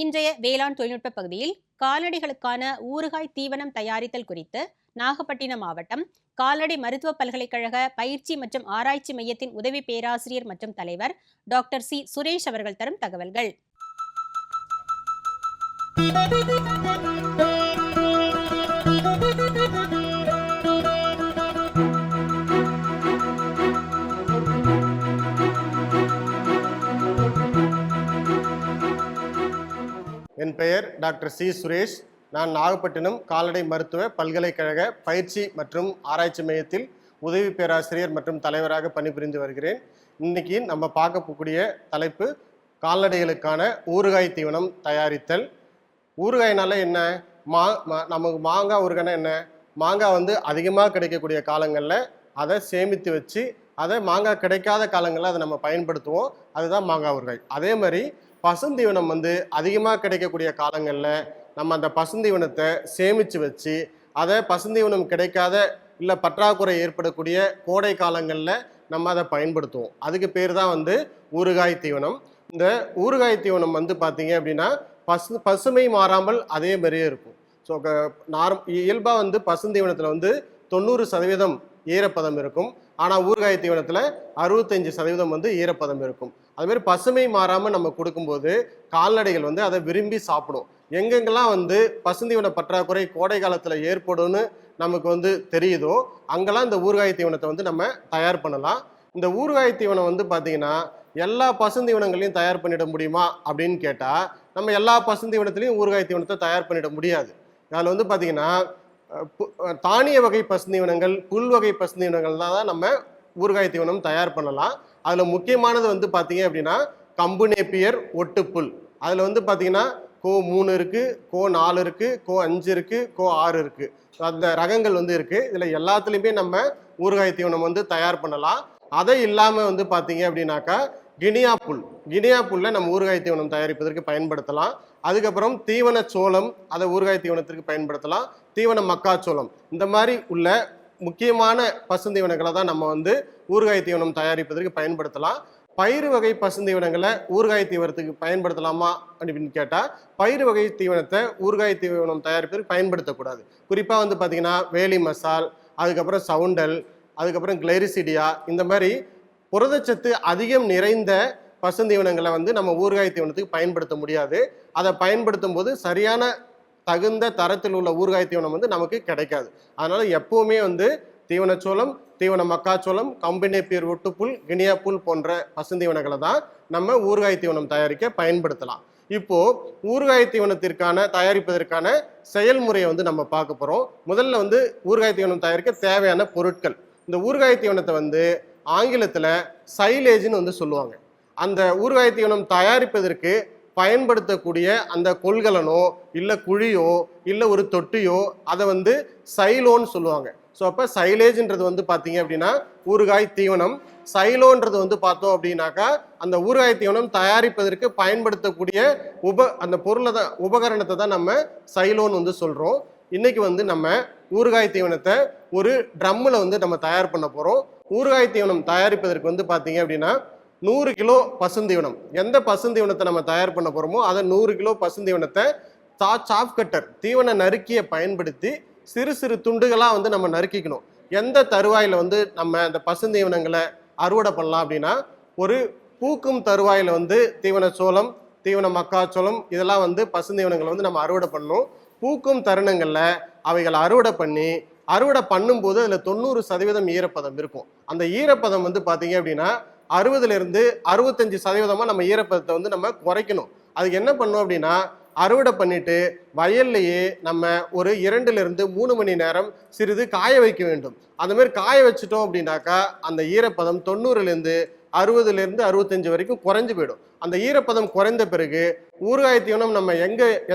இன்றைய வேளாண் தொழில்நுட்ப பகுதியில் கால்நடைகளுக்கான ஊறுகாய் தீவனம் தயாரித்தல் குறித்து நாகப்பட்டினம் மாவட்டம் கால்நடை மருத்துவ பல்கலைக்கழக பயிற்சி மற்றும் ஆராய்ச்சி மையத்தின் உதவி பேராசிரியர் மற்றும் தலைவர் டாக்டர் சி சுரேஷ் அவர்கள் தரும் தகவல்கள். என் பெயர் டாக்டர் சி சுரேஷ். நான் நாகப்பட்டினம் கால்நடை மருத்துவ பல்கலைக்கழக பயிற்சி மற்றும் ஆராய்ச்சி மையத்தில் உதவி பேராசிரியர் மற்றும் தலைவராக பணிபுரிந்து வருகிறேன். இன்னைக்கு நம்ம பார்க்கக்கூடிய தலைப்பு கால்நடைகளுக்கான ஊறுகாய் தீவனம் தயாரித்தல். ஊறுகாய்னால என்ன? நமக்கு மாங்காய் ஊறுகாய்னா என்ன? மாங்காய் அதிகமாக கிடைக்கக்கூடிய காலங்களில் அதை சேமித்து வச்சு அதை மாங்காய் கிடைக்காத காலங்களில் அதை நம்ம பயன்படுத்துவோம். அதுதான் மாங்காய் ஊறுகாய். அதே மாதிரி பசுந்தீவனம் அதிகமாக கிடைக்கக்கூடிய காலங்களில் நம்ம அந்த பசுந்தீவனத்தை சேமித்து வச்சு அதை பசுந்தீவனம் கிடைக்காத இல்லை பற்றாக்குறை ஏற்படக்கூடிய கோடை காலங்களில் நம்ம அதை பயன்படுத்துவோம். அதுக்கு பேர் தான் ஊறுகாய் தீவனம். இந்த ஊறுகாய் தீவனம் பார்த்தீங்க அப்படின்னா பசுமை மாறாமல் அதே மாதிரியே இருக்கும். ஸோ இயல்பாக பசுந்தீவனத்தில் 90% ஈரப்பதம் இருக்கும். ஆனால் ஊறுகாய் தீவனத்தில் 65% ஈரப்பதம் இருக்கும். அதுமாரி பசுமை மாறாமல் நம்ம கொடுக்கும்போது கால்நடைகள் அதை விரும்பி சாப்பிடும். எங்கெங்கெல்லாம் பசுந்தீவன பற்றாக்குறை கோடை காலத்தில் ஏற்படும்னு நமக்கு தெரியுதோ அங்கெல்லாம் இந்த ஊறுகாய் தீவனத்தை நம்ம தயார் பண்ணலாம். இந்த ஊறுகாய் தீவனம் பார்த்தீங்கன்னா எல்லா பசுந்தீவனங்களையும் தயார் பண்ணிட முடியுமா அப்படின்னு கேட்டால் நம்ம எல்லா பசுந்தீவனத்திலையும் ஊறுகாய் தீவனத்தை தயார் பண்ணிட முடியாது. அதில் பார்த்தீங்கன்னா தானிய வகை பசுந்தீவனங்கள், புல் வகை பசுந்தீவனங்கள் தான் நம்ம ஊறுகாய் தீவனம் தயார் பண்ணலாம். அதில் முக்கியமானது பார்த்தீங்க அப்படின்னா கம்பு நேப்பியர் ஒட்டுப்புல். அதில் பார்த்தீங்கன்னா கோ 3 இருக்குது, கோ 4 இருக்குது, கோ 5 இருக்குது, கோ 6 இருக்குது. அந்த ரகங்கள் இருக்குது. இதில் எல்லாத்துலேயுமே நம்ம ஊறுகாய் தீவனம் தயார் பண்ணலாம். அதை இல்லாமல் பார்த்தீங்க அப்படின்னாக்கா கினியா புல்லை நம்ம ஊறுகாய் தீவனம் தயாரிப்பதற்கு பயன்படுத்தலாம். அதுக்கப்புறம் தீவன சோளம், அதை ஊறுகாய் தீவனத்திற்கு பயன்படுத்தலாம். தீவன மக்காச்சோளம், இந்த மாதிரி உள்ள முக்கியமான பசுந்தீவனங்களை தான் நம்ம ஊறுகாய் தீவனம் தயாரிப்பதற்கு பயன்படுத்தலாம். பயிறு வகை பசுந்தீவனங்களை ஊறுகாய் தீவனத்துக்கு பயன்படுத்தலாமா அப்படின்னு கேட்டால் பயிறு வகை தீவனத்தை ஊறுகாய் தீவனம் தயாரிப்பதற்கு பயன்படுத்தக்கூடாது. குறிப்பாக பார்த்தீங்கன்னா வேலி மசால், அதுக்கப்புறம் சவுண்டல், அதுக்கப்புறம் கிளைரிசிடியா, இந்த மாதிரி புரதச்சத்து அதிகம் நிறைந்த பசுந்தீவனங்களை நம்ம ஊறுகாய் தீவனத்துக்கு பயன்படுத்த முடியாது. அதை பயன்படுத்தும் போது சரியான தகுந்த தரத்தில் உள்ள ஊறுகாய் தீவனம் நமக்கு கிடைக்காது. அதனால எப்பவுமே தீவனச்சோளம், தீவன மக்காச்சோளம், கம்பினேப்பியர் ஒட்டுப்புல், கினியா புல் போன்ற பசுந்தீவனங்களை தான் நம்ம ஊறுகாய் தீவனம் தயாரிக்க பயன்படுத்தலாம். இப்போ ஊறுகாய் தீவனத்திற்கான தயாரிப்பதற்கான செயல்முறையை நம்ம பார்க்க போறோம். முதல்ல ஊறுகாய் தீவனம் தயாரிக்க தேவையான பொருட்கள். இந்த ஊறுகாய் தீவனத்தை ஆங்கிலத்தில் சைலேஜ்னு சொல்லுவாங்க. அந்த ஊறுகாய் தீவனம் தயாரிப்பதற்கு பயன்படுத்தக்கூடிய அந்த கொள்கலனோ இல்லை குழியோ இல்லை ஒரு தொட்டியோ அதை சைலோன்னு சொல்லுவாங்க. ஸோ அப்போ சைலேஜ்ன்றது பார்த்தீங்க அப்படின்னா ஊறுகாய் தீவனம். சைலோன்றது பார்த்தோம் அப்படின்னாக்கா அந்த ஊறுகாய் தீவனம் தயாரிப்பதற்கு பயன்படுத்தக்கூடிய அந்த பொருளை உபகரணத்தை தான் நம்ம சைலோன்னு சொல்கிறோம். இன்னைக்கு நம்ம ஊறுகாய் தீவனத்தை ஒரு ட்ரம்மில் நம்ம தயார் பண்ண போகிறோம். ஊறுகாய் தீவனம் தயாரிப்பதற்கு பார்த்தீங்க அப்படின்னா 100 கிலோ பசுந்தீவனம், எந்த பசுந்தீவனத்தை நம்ம தயார் பண்ண போகிறோமோ அதை 100 கிலோ பசுந்தீவனத்தை சாப் கட்டர் தீவன நறுக்கியை பயன்படுத்தி சிறு சிறு துண்டுகளாக நம்ம நறுக்கிக்கணும். எந்த தருவாயில் நம்ம இந்த பசுந்தீவனங்களை அறுவடை பண்ணலாம் அப்படின்னா ஒரு பூக்கும் தருவாயில் தீவன சோளம், தீவன மக்காச்சோளம் இதெல்லாம் பசுந்தீவனங்களை நம்ம அறுவடை பண்ணணும். பூக்கும் தருணங்களில் அவைகளை அறுவடை பண்ணும்போது அதில் 90% ஈரப்பதம் இருக்கும். அந்த ஈரப்பதம் பார்த்தீங்க அப்படின்னா 60லிருந்து 65% நம்ம ஈரப்பதத்தை நம்ம குறைக்கணும். அதுக்கு என்ன பண்ணோம் அப்படின்னா அறுவடை பண்ணிட்டு வயல்லையே நம்ம ஒரு 2லிருந்து 3 மணி நேரம் சிறிது காய வைக்க வேண்டும். அந்த மாதிரி காய வச்சுட்டோம் அப்படின்னாக்கா அந்த ஈரப்பதம் 90லிருந்து 60லிருந்து 65 வரைக்கும் குறைஞ்சு போயிடும். அந்த ஈரப்பதம் குறைந்த பிறகு ஊறுகாய் தீவனம் நம்ம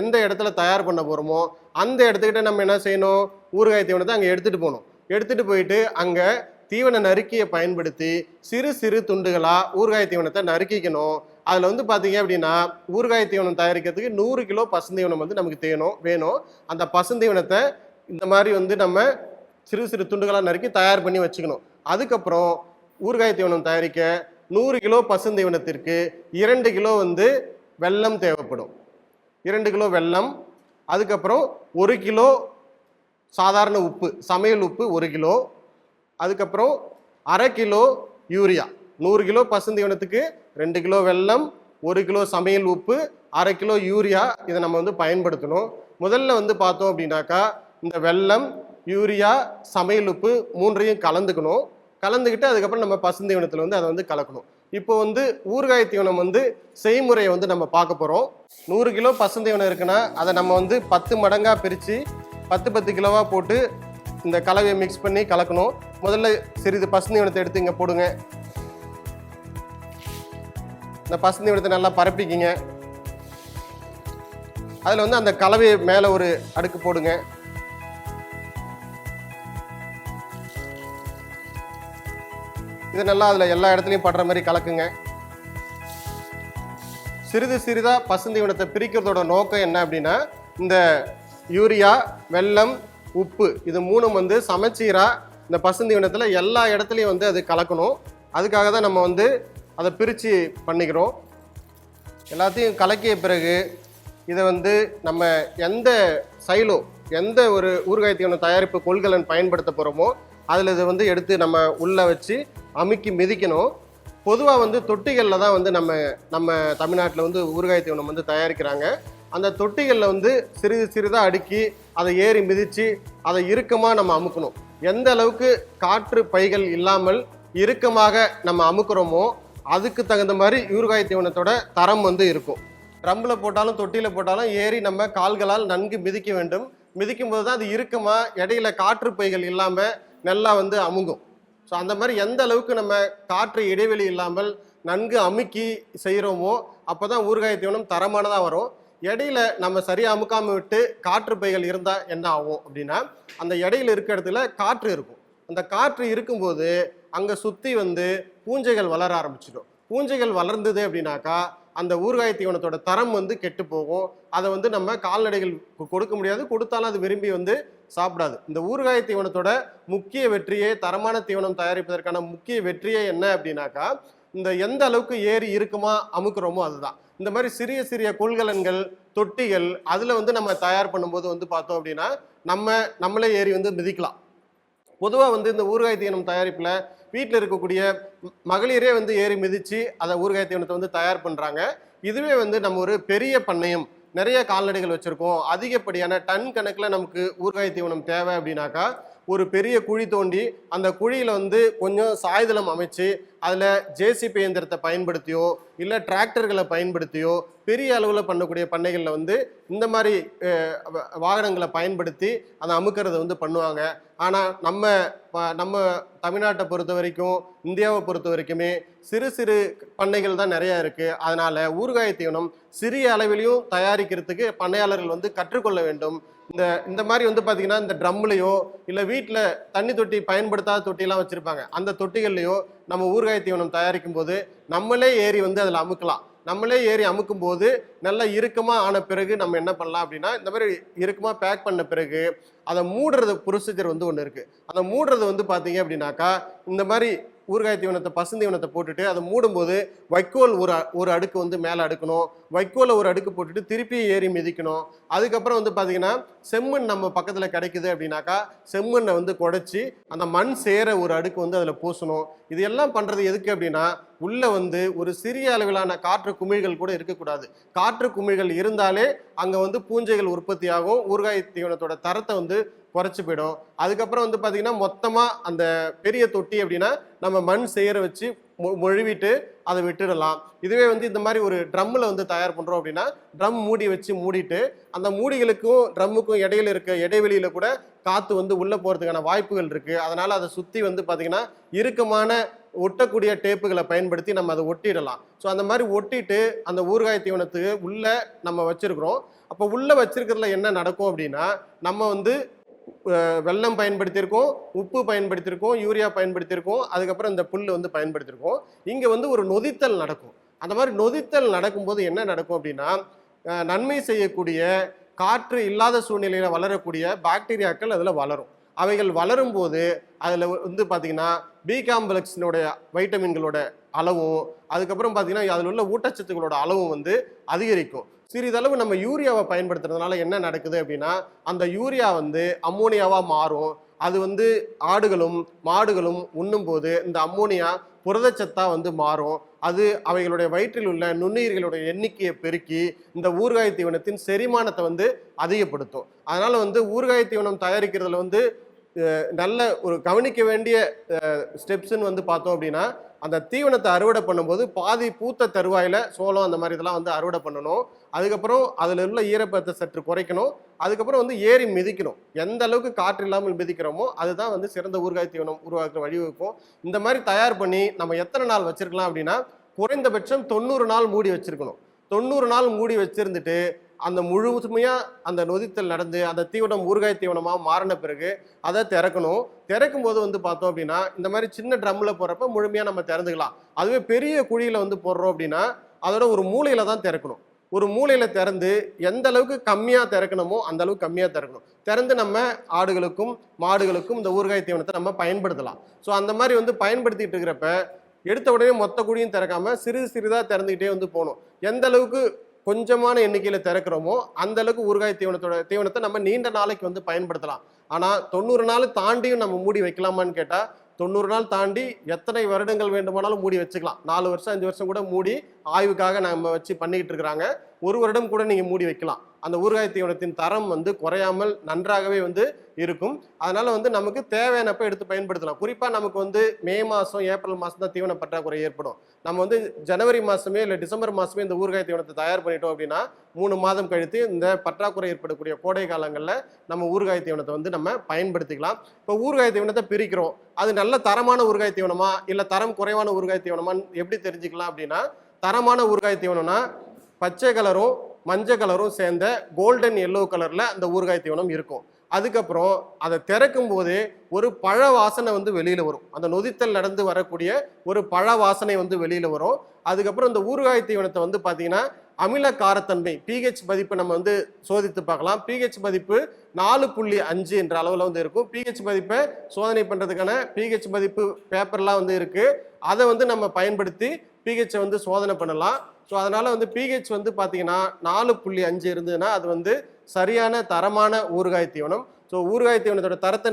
எந்த இடத்துல தயார் பண்ண போகிறோமோ அந்த இடத்துக்கிட்ட நம்ம என்ன செய்யணும்? ஊறுகாய் தீவனத்தை அங்கே எடுத்துகிட்டு போகணும். எடுத்துகிட்டு போயிட்டு அங்கே தீவன நறுக்கியை பயன்படுத்தி சிறு சிறு துண்டுகளாக ஊறுகாய் தீவனத்தை நறுக்கிக்கணும். அதில் பார்த்தீங்க அப்படின்னா ஊறுகாய் தீவனம் தயாரிக்கிறதுக்கு 100 கிலோ பசுந்தீவனம் நமக்கு வேணும். அந்த பசுந்தீவனத்தை இந்த மாதிரி நம்ம சிறு சிறு துண்டுகளாக நறுக்கி தயார் பண்ணி வச்சுக்கணும். அதுக்கப்புறம் ஊறுகாய் தீவனம் தயாரிக்க 100 கிலோ பசுந்தீவனத்திற்கு 2 கிலோ வெல்லம் தேவைப்படும். 2 கிலோ வெல்லம், அதுக்கப்புறம் 1 கிலோ சாதாரண உப்பு, சமையல் உப்பு 1 கிலோ, அதுக்கப்புறம் 1/2 கிலோ யூரியா. 100 கிலோ பசுந்தீவனத்துக்கு 2 கிலோ வெல்லம், 1 கிலோ சமையல் உப்பு, 1/2 கிலோ யூரியா. இதை நம்ம வந்து பயன்படுத்தணும். முதல்ல வந்து பார்த்தோம் அப்படின்னாக்கா இந்த வெல்லம், யூரியா, சமையல் உப்பு 3ஐயும் கலந்துக்கணும். கலந்துக்கிட்டு அதுக்கப்புறம் நம்ம பசுந்தீவனத்தில் வந்து அதை வந்து கலக்கணும். இப்போ வந்து ஊறுகாய் தீவனம் வந்து செய்முறையை வந்து நம்ம பார்க்க போகிறோம். 100 கிலோ பசுந்தீவனம் இருக்குன்னா அதை நம்ம வந்து 10 மடங்காக பிரித்து 10 கிலோவாக போட்டு இந்த கலவையை மிக்ஸ் பண்ணி கலக்கணும். முதல்ல சிறிது பசுந்தீவனத்தை எடுத்து இங்கே போடுங்க. இந்த பசுந்தீவனத்தை நல்லா பரப்பிக்கிங்க. அதில் வந்து அந்த கலவையை மேலே ஒரு அடுக்கு போடுங்க. இது நல்லா அதில் எல்லா இடத்துலையும் படுற மாதிரி கலக்குங்க. சிறிது சிறிதாக பசுந்தீவனத்தை பிரிக்கிறதோட நோக்கம் என்ன அப்படின்னா இந்த யூரியா, வெல்லம், உப்பு இது 3ம் வந்து சமச்சீராக இந்த பசுந்தீவனத்தில் எல்லா இடத்துலையும் வந்து அது கலக்கணும். அதுக்காக தான் நம்ம வந்து அதை பிரித்து பண்ணிக்கிறோம். எல்லாத்தையும் கலக்கிய பிறகு இதை வந்து நம்ம எந்த சைலோ, எந்த ஒரு ஊறுகாய் தீவனம் தயாரிப்பு கொள்கலன் பயன்படுத்த போகிறோமோ அதில் இதை வந்து எடுத்து நம்ம உள்ளே வச்சு அமுக்கி மிதிக்கணும். பொதுவாக வந்து தொட்டிகளில் தான் வந்து நம்ம தமிழ்நாட்டில் வந்து ஊறுகாய் தீவனம் வந்து தயாரிக்கிறாங்க. அந்த தொட்டிகளில் வந்து சிறிது சிறிதாக அடுக்கி அதை ஏறி மிதித்து அதை இறுக்கமாக நம்ம அமுக்கணும். எந்த அளவுக்கு காற்று பைகள் இல்லாமல் இறுக்கமாக நம்ம அமுக்குறோமோ அதுக்கு தகுந்த மாதிரி ஊறுகாய் தீவனத்தோட தரம் வந்து இருக்கும். ட்ரம்பில் போட்டாலும் தொட்டியில் போட்டாலும் ஏறி நம்ம கால்களால் நன்கு மிதிக்க வேண்டும். மிதிக்கும் போது தான் அது இறுக்கமாக இடையில காற்று பைகள் இல்லாமல் நல்லா வந்து அமுங்கும். ஸோ அந்த மாதிரி எந்த அளவுக்கு நம்ம காற்று இடைவெளி இல்லாமல் நன்கு அமுக்கி செய்கிறோமோ அப்போ தான் ஊறுகாய் தீவனம் தரமானதாக வரும். இடையில நம்ம சரியாக அமுக்காமல் விட்டு காற்று பைகள் இருந்தால் என்ன ஆகும் அப்படின்னா அந்த இடையில இருக்கிற இடத்துல காற்று இருக்கும். அந்த காற்று இருக்கும்போது அங்கே சுற்றி வந்து பூஞ்சைகள் வளர ஆரம்பிச்சிடும். பூஞ்சைகள் வளர்ந்தது அப்படின்னாக்கா அந்த ஊறுகாய் தீவனத்தோட தரம் வந்து கெட்டு போகும். அதை வந்து நம்ம கால்நடைகள் கொடுக்க முடியாது. கொடுத்தாலும் அது விரும்பி வந்து சாப்பிடாது. இந்த ஊறுகாய் தீவனத்தோட முக்கிய வெற்றியே, தரமான தீவனம் தயாரிப்பதற்கான முக்கிய வெற்றியே என்ன அப்படின்னாக்கா இந்த எந்த அளவுக்கு ஏறி இருக்குமா அமுக்குறோமோ அதுதான். இந்த மாதிரி சிறிய சிறிய கொள்கலன்கள், தொட்டிகள் அதில் வந்து நம்ம தயார் பண்ணும்போது வந்து பார்த்தோம் அப்படின்னா நம்மளே ஏறி வந்து மிதிக்கலாம். பொதுவாக வந்து இந்த ஊறுகாய் தீவனம் தயாரிப்பில் வீட்டில் இருக்கக்கூடிய மகளிரே வந்து ஏறி மிதித்து அதை ஊறுகாய் தீவனத்தை வந்து தயார் பண்ணுறாங்க. இதுவே வந்து நம்ம ஒரு பெரிய பண்ணையம், நிறைய கால்நடைகள் வச்சுருக்கோம், அதிகப்படியான டன் கணக்கில் நமக்கு ஊறுகாய் தீவனம் தேவை அப்படின்னாக்கா ஒரு பெரிய குழி தோண்டி அந்த குழியில் வந்து கொஞ்சம் சாய்தளம் அமைச்சு அதில் ஜேசிபி இயந்திரத்தை பயன்படுத்தியோ இல்லை டிராக்டர்களை பயன்படுத்தியோ பெரிய அளவில் பண்ணக்கூடிய பண்ணைகளில் வந்து இந்த மாதிரி வாகனங்களை பயன்படுத்தி அதை அமுக்கிறத வந்து பண்ணுவாங்க. ஆனால் நம்ம தமிழ்நாட்டை பொறுத்த வரைக்கும், இந்தியாவை பொறுத்த வரைக்குமே சிறு சிறு பண்ணைகள் தான் நிறையா இருக்குது. அதனால் ஊறுகாய் தீவனம் சிறிய அளவிலையும் தயாரிக்கிறதுக்கு பண்ணையாளர்கள் வந்து கற்றுக்கொள்ள வேண்டும். இந்த மாதிரி வந்து பார்த்தீங்கன்னா இந்த ட்ரம்லையோ இல்லை வீட்டில் தண்ணி தொட்டி பயன்படுத்தாத தொட்டிலாம் வச்சுருப்பாங்க. அந்த தொட்டிகள்லையோ நம்ம ஊறுகாய் தீவனம் தயாரிக்கும் போது நம்மளே ஏறி வந்து அதில் அமுக்கலாம். நம்மளே ஏறி அமுக்கும் போது நல்லா இறுக்கமாக ஆன பிறகு நம்ம என்ன பண்ணலாம் அப்படின்னா இந்த மாதிரி இறுக்கமாக பேக் பண்ண பிறகு அதை மூடுறது ப்ரொசீஜர் வந்து ஒன்று இருக்குது. அதை மூடுறது வந்து பார்த்தீங்க அப்படின்னாக்கா இந்த மாதிரி ஊறுகாய் தீவனத்தை, பசுந்தீவனத்தை போட்டுட்டு அதை மூடும்போது வைக்கோல் ஒரு அடுக்கு வந்து மேலே அடுக்கணும். வைக்கோலை ஒரு அடுக்கு போட்டுட்டு திருப்பி ஏறி மிதிக்கணும். அதுக்கப்புறம் வந்து பார்த்தீங்கன்னா செம்மண் நம்ம பக்கத்தில் கிடைக்குது அப்படின்னாக்கா செம்மண்ணை வந்து குடைச்சி அந்த மண் சேர ஒரு அடுக்கு வந்து அதில் பூசணும். இது எல்லாம் பண்ணுறது எதுக்கு அப்படின்னா உள்ளே வந்து ஒரு சிறிய அளவிலான காற்று குமிழ்கள் கூட இருக்கக்கூடாது. காற்று குமிழ்கள் இருந்தாலே அங்கே வந்து பூஞ்சைகள் உற்பத்தி ஆகும். ஊறுகாய் தீவனத்தோட தரத்தை வந்து குறைச்சி போயிடும். அதுக்கப்புறம் வந்து பார்த்தீங்கன்னா மொத்தமாக அந்த பெரிய தொட்டி அப்படின்னா நம்ம மண் சேர வச்சு மொழிவிட்டு அதை விட்டுடலாம். இதுவே வந்து இந்த மாதிரி ஒரு ட்ரம்மில் வந்து தயார் பண்ணுறோம் அப்படின்னா ட்ரம் மூடி வச்சு மூடிட்டு அந்த மூடிகளுக்கும் ட்ரம்முக்கும் இடையில இருக்க இடைவெளியில் கூட காற்று வந்து உள்ளே போகிறதுக்கான வாய்ப்புகள் இருக்குது. அதனால் அதை சுற்றி வந்து பார்த்திங்கன்னா இறுக்கமான ஒட்டக்கூடிய டேப்புகளை பயன்படுத்தி நம்ம அதை ஒட்டிடலாம். ஸோ அந்த மாதிரி ஒட்டிட்டு அந்த ஊறுகாய் தீவனத்துக்கு உள்ளே நம்ம வச்சுருக்கிறோம். அப்போ உள்ளே வச்சிருக்கிறதுல என்ன நடக்கும் அப்படின்னா நம்ம வந்து வெல்லம் பயன்படுத்தியிருக்கோம், உப்பு பயன்படுத்தியிருக்கோம், யூரியா பயன்படுத்தியிருக்கோம், அதுக்கப்புறம் இந்த புல் வந்து பயன்படுத்தியிருக்கோம். இங்கே வந்து ஒரு நொதித்தல் நடக்கும். அந்த மாதிரி நொதித்தல் நடக்கும்போது என்ன நடக்கும் அப்படின்னா நன்மை செய்யக்கூடிய காற்று இல்லாத சூழ்நிலையில் வளரக்கூடிய பாக்டீரியாக்கள் அதில் வளரும். அவைகள் வளரும் போது அதில் வந்து பார்த்தீங்கன்னா பி காம்ப்ளெக்ஸினுடைய வைட்டமின்களோட அளவும் அதுக்கப்புறம் பார்த்தீங்கன்னா அதில் உள்ள ஊட்டச்சத்துக்களோட அளவும் வந்து அதிகரிக்கும். சிறிதளவு நம்ம யூரியாவை பயன்படுத்துறதுனால என்ன நடக்குது அப்படின்னா அந்த யூரியா வந்து அம்மோனியாவா மாறும். அது வந்து ஆடுகளும் மாடுகளும் உண்ணும் போது இந்த அம்மோனியா புரதச்சத்தா வந்து மாறும். அது அவைகளுடைய வயிற்றில் உள்ள நுண்ணுயிர்களுடைய எண்ணிக்கையை பெருக்கி இந்த ஊறுகாய் தீவனத்தின் செரிமானத்தை வந்து அதிகப்படுத்தும். அதனால வந்து ஊறுகாய் தீவனம் தயாரிக்கிறதுல வந்து நல்ல ஒரு கவனிக்க வேண்டிய ஸ்டெப்ஸ்ன்னு வந்து பார்த்தோம் அப்படின்னா அந்த தீவனத்தை அறுவடை பண்ணும்போது பாதி பூத்த தருவாயில சோளம் அந்த மாதிரி இதெல்லாம் வந்து அறுவடை பண்ணணும். அதுக்கப்புறம் அதில் உள்ள ஈரப்பதத்தை சற்று குறைக்கணும். அதுக்கப்புறம் வந்து ஏறி மிதிக்கணும். எந்த அளவுக்கு காற்று இல்லாமல் மிதிக்கிறோமோ அதுதான் வந்து சிறந்த ஊறுகாய் தீவனம் உருவாக்குற வழிவகுக்கும். இந்த மாதிரி தயார் பண்ணி நம்ம எத்தனை நாள் வச்சிருக்கலாம் அப்படின்னா குறைந்தபட்சம் 90 நாள் மூடி வச்சிருக்கணும். 90 நாள் மூடி வச்சிருந்துட்டு அந்த முழுமையா அந்த நொதித்தல் நடந்து அந்த தீவனம் ஊறுகாய் தீவனமாக மாறின பிறகு அதை திறக்கணும். திறக்கும் போது வந்து பார்த்தோம் அப்படின்னா இந்த மாதிரி சின்ன ட்ரம்ல போடுறப்ப முழுமையா நம்ம திறந்துக்கலாம். அதுவே பெரிய குழியில வந்து போடுறோம் அப்படின்னா அதோட ஒரு மூலையில தான் திறக்கணும். ஒரு மூலையில திறந்து எந்த அளவுக்கு கம்மியா திறக்கணுமோ அந்த அளவுக்கு கம்மியா திறக்கணும். திறந்து நம்ம ஆடுகளுக்கும் மாடுகளுக்கும் இந்த ஊறுகாய் தீவனத்தை நம்ம பயன்படுத்தலாம். ஸோ அந்த மாதிரி வந்து பயன்படுத்திட்டு இருக்கிறப்ப எடுத்த உடனே மொத்த குழியும் திறக்காம சிறிது சிறிதா திறந்துக்கிட்டே வந்து போகணும். எந்த அளவுக்கு கொஞ்சமான எண்ணிக்கையில திறக்கிறோமோ அந்த அளவுக்கு ஊறுகாய் தீவனத்தை நம்ம நீண்ட நாளைக்கு வந்து பயன்படுத்தலாம். ஆனா 90 நாள் தாண்டியும் நம்ம மூடி வைக்கலாமான்னு கேட்டா 90 நாள் தாண்டி எத்தனை வருடங்கள் வேண்டுமானாலும் மூடி வச்சுக்கலாம். 4 வருஷம் 5 வருஷம் கூட மூடி ஆய்வுக்காக நம்ம வச்சு பண்ணிக்கிட்டு இருக்கிறாங்க. 1 வருடம் கூட நீங்க மூடி வைக்கலாம். அந்த ஊறுகாய் தீவனத்தின் தரம் வந்து குறையாமல் நன்றாகவே வந்து இருக்கும். அதனால வந்து நமக்கு தேவையானப்ப எடுத்து பயன்படுத்தலாம். குறிப்பா நமக்கு வந்து மே மாசம் ஏப்ரல் மாசம் தான் தீவன பற்றாக்குறை ஏற்படும். நம்ம வந்து ஜனவரி மாசமே இல்லை டிசம்பர் மாசமே இந்த ஊறுகாய் தீவனத்தை தயார் பண்ணிட்டோம் அப்படின்னா 3 மாதம் கழித்து இந்த பற்றாக்குறை ஏற்படக்கூடிய கோடை காலங்களில் நம்ம ஊறுகாய் தீவனத்தை வந்து நம்ம பயன்படுத்திக்கலாம். இப்போ ஊறுகாய் தீவனத்தை பிரிக்கிறோம். அது நல்ல தரமான ஊறுகாய் தீவனமா இல்லை தரம் குறைவான ஊறுகாய் தீவனமான்னு எப்படி தெரிஞ்சுக்கலாம் அப்படின்னா தரமான ஊறுகாய் தீவனம்னா பச்சை கலரும் மஞ்சள் கலரும் சேர்ந்த கோல்டன் எல்லோ கலர்ல அந்த ஊறுகாய் தீவனம் இருக்கும். அதுக்கப்புறம் அதை திறக்கும் போதே ஒரு பழ வாசனை வந்து வெளியில வரும். அந்த நொதித்தல் நடந்து வரக்கூடிய ஒரு பழ வாசனை வந்து வெளியில வரும். அதுக்கப்புறம் இந்த ஊறுகாய் தீவனத்தை வந்து பார்த்தீங்கன்னா அமில காரத்தன்மை pH மதிப்பு நம்ம வந்து சோதித்து பார்க்கலாம். pH மதிப்பு 4.5 என்ற அளவில் வந்து இருக்கும். pH மதிப்பை சோதனை பண்ணுறதுக்கான pH மதிப்பு பேப்பர்லாம் வந்து இருக்கு. அதை வந்து நம்ம பயன்படுத்தி pH வந்து சோதனை பண்ணலாம். ஸோ அதனால வந்து pH வந்து பார்த்தீங்கன்னா 4.5 இருந்ததுன்னா அது வந்து சரியான தரமான ஊறுகாய் தீவனம். ஸோ ஊறுகாய் தீவனத்தோட தரத்தை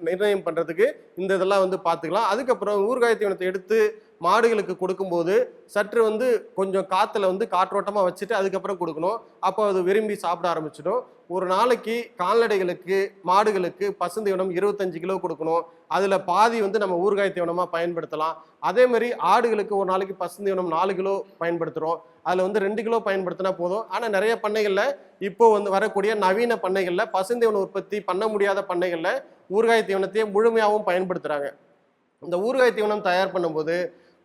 நிர்ணயம் பண்ணுறதுக்கு இந்த இதெல்லாம் வந்து பார்த்துக்கலாம். அதுக்கப்புறம் ஊறுகாய் தீவனத்தை எடுத்து மாடுகளுக்கு கொடுக்கும்போது சற்று வந்து கொஞ்சம் காற்றுல வந்து காற்றோட்டமாக வச்சுட்டு அதுக்கப்புறம் கொடுக்கணும். அப்போ அது விரும்பி சாப்பிட ஆரம்பிச்சிடும். ஒரு நாளைக்கு கால்நடைகளுக்கு மாடுகளுக்கு பசுந்தீவனம் 25 கிலோ கொடுக்கணும். அதில் பாதி வந்து நம்ம ஊறுகாய் தீவனமாக பயன்படுத்தலாம். அதே மாதிரி ஆடுகளுக்கு ஒரு நாளைக்கு பசுந்தீவனம் 4 கிலோ பயன்படுத்துகிறோம். அதில் வந்து 2 கிலோ பயன்படுத்தினா போதும். ஆனால் நிறைய பண்ணைகளில் இப்போ வந்து வரக்கூடிய நவீன பண்ணைகளில் பசுந்தீவன உற்பத்தி பண்ண முடியாத பண்ணைகளில் ஊறுகாய் தீவனத்தையே முழுமையாகவும் பயன்படுத்துகிறாங்க. இந்த ஊறுகாய் தீவனம் தயார் பண்ணும்போது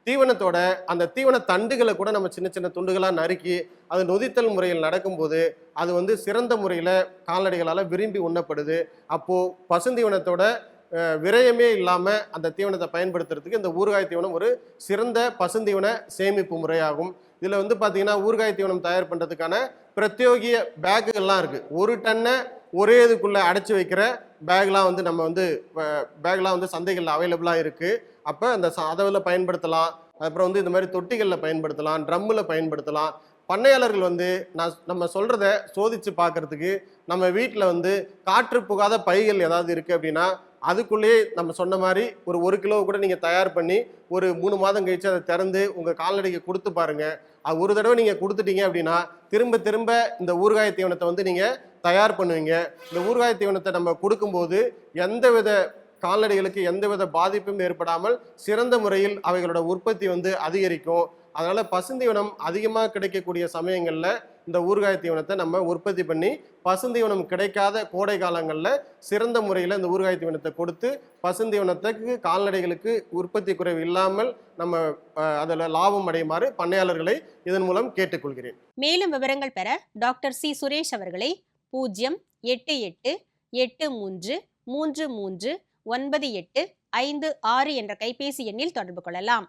தீவனத்தோட அந்த தீவன தண்டுகளை கூட நம்ம சின்ன சின்ன துண்டுகளாக நறுக்கி அது நொதித்தல் முறையில் நடக்கும்போது அது வந்து சிறந்த முறையில் கால்நடைகளால் விரும்பி உண்ணப்படுது. அப்போது பசுந்தீவனத்தோட விரயமே இல்லாமல் அந்த தீவனத்தை பயன்படுத்துறதுக்கு இந்த ஊறுகாய் தீவனம் ஒரு சிறந்த பசுந்தீவன சேமிப்பு முறையாகும். இதில் வந்து பார்த்தீங்கன்னா ஊறுகாய் தீவனம் தயார் பண்ணுறதுக்கான பிரத்யோகிய பேக்குகள்லாம் இருக்குது. 1 டன்னை ஒரே இதுக்குள்ளே அடைச்சி வைக்கிற பேக்லாம் வந்து நம்ம வந்து பேக்லாம் வந்து சந்தைகளில் அவைலபிளாக இருக்குது. அப்போ அந்த அளவில் பயன்படுத்தலாம். அப்புறம் வந்து இந்த மாதிரி தொட்டிகளில் பயன்படுத்தலாம், ட்ரம்மில் பயன்படுத்தலாம். பண்ணையாளர்கள் வந்து நம்ம சொல்கிறத சோதித்து பார்க்குறதுக்கு நம்ம வீட்டில் வந்து காற்று புகாத பைகள் ஏதாவது இருக்குது அப்படின்னா அதுக்குள்ளேயே நம்ம சொன்ன மாதிரி ஒரு 1 கிலோ கூட நீங்கள் தயார் பண்ணி ஒரு 3 மாதம் கழித்து அதை திறந்து உங்கள் கால்நடைக்கு கொடுத்து பாருங்கள். அது ஒரு தடவை நீங்கள் கொடுத்துட்டீங்க அப்படின்னா திரும்ப திரும்ப இந்த ஊறுகாய் தீவனத்தை வந்து நீங்கள் தயார் பண்ணுவீங்க. இந்த ஊறுகாய் தீவனத்தை நம்ம கொடுக்கும்போது எந்தவித கால்நடைகளுக்கு எந்தவித பாதிப்பும் ஏற்படாமல் சிறந்த முறையில் அவைகளோட உற்பத்தி வந்து அதிகரிக்கும். அதனால பசுந்தீவனம் அதிகமாக கிடைக்கக்கூடிய சமயங்களில் இந்த ஊறுகாய் தீவனத்தை நம்ம உற்பத்தி பண்ணி பசுந்தீவனம் கிடைக்காத கோடை காலங்களில் சிறந்த முறையில் இந்த ஊறுகாய் தீவனத்தை கொடுத்து பசுந்தீவனத்துக்கு கால்நடைகளுக்கு உற்பத்தி குறைவு இல்லாமல் நம்ம அதில் லாபம் அடையுமாறு பண்ணையாளர்களை இதன் மூலம் கேட்டுக்கொள்கிறேன். மேலும் விவரங்கள் பெற டாக்டர் சி சுரேஷ் அவர்களை 08883339856 என்ற கைபேசி எண்ணில் தொடர்பு கொள்ளலாம்.